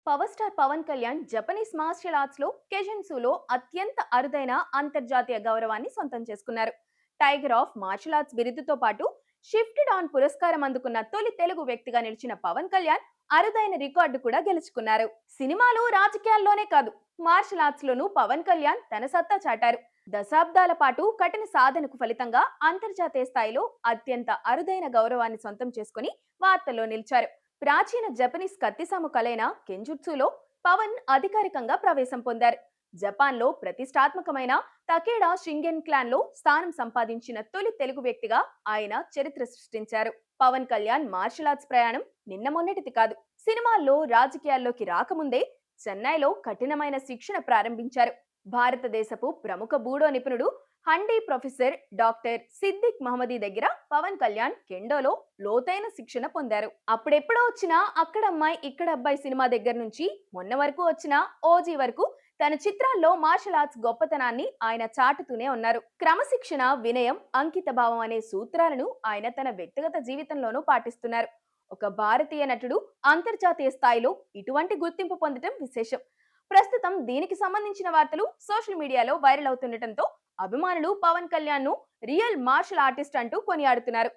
Power star Pawan Kalyan Japanese martial arts లో కెజెన్సూలో అత్యంత అరుదైన అంతర్జాతీయ గౌరవాన్ని సొంతం చేసుకున్నారు. టైగర్ ఆఫ్ మార్షల్ ఆర్ట్స్ బిరుదుతో పాటు షిఫ్టెడ్ ఆన్ పురస్కారం అందుకున్న తొలి తెలుగు వ్యక్తిగా నిలిచిన పవన్ కళ్యాణ్ అరుదైన రికార్డు కూడా గెలుచుకున్నారు. సినిమాలు రాజకీయాల్లోనే కాదు, మార్షల్ ఆర్ట్స్ లోనూ పవన్ కళ్యాణ్ తన సత్తా చాటారు. దశాబ్దాల పాటు కఠిన సాధనకు ఫలితంగా అంతర్జాతీయ స్థాయిలో అత్యంత అరుదైన గౌరవాన్ని సొంతం చేసుకుని వార్తల్లో నిలిచారు. ప్రాచీన జపనీస్ కత్తిసాము కలైన కెంజుట్సులో పవన్ అధికారికంగా ప్రవేశం పొందారు. జపాన్ లో ప్రతిష్టాత్మకమైన తకేడా షింగెన్ క్లాన్ లో స్థానం సంపాదించిన తొలి తెలుగు వ్యక్తిగా ఆయన చరిత్ర సృష్టించారు. పవన్ కళ్యాణ్ మార్షల్ ఆర్ట్స్ ప్రయాణం నిన్న మొన్నటిది కాదు. సినిమాల్లో రాజకీయాల్లోకి రాకముందే చెన్నైలో కఠినమైన శిక్షణ ప్రారంభించారు. భారతదేశపు ప్రముఖ బూడో నిపుణుడు హండీ ప్రొఫెసర్ డాక్టర్ సిద్దిక్ మహమ్మదీ దగ్గర పవన్ కళ్యాణ్ కెండోలో లోతైన శిక్షణ పొందారు. అప్పుడెప్పుడో వచ్చిన అక్కడమ్మాయి ఇక్కడ అబ్బాయి సినిమా దగ్గర నుంచి మొన్న వరకు వచ్చిన ఓజీ వరకు తన చిత్రాల్లో మార్షల్ ఆర్ట్స్ గొప్పతనాన్ని ఆయన చాటుతూనే ఉన్నారు. క్రమశిక్షణ, వినయం, అంకిత భావం అనే సూత్రాలను ఆయన తన వ్యక్తిగత జీవితంలోనూ పాటిస్తున్నారు. ఒక భారతీయ నటుడు అంతర్జాతీయ స్థాయిలో ఇటువంటి గుర్తింపు పొందడం విశేషం. ప్రస్తుతం దీనికి సంబంధించిన వార్తలు సోషల్ మీడియాలో వైరల్ అవుతుండటంతో అభిమానులు పవన్ కళ్యాణ్ ను రియల్ మార్షల్ ఆర్టిస్ట్ అంటూ కొనియాడుతున్నారు.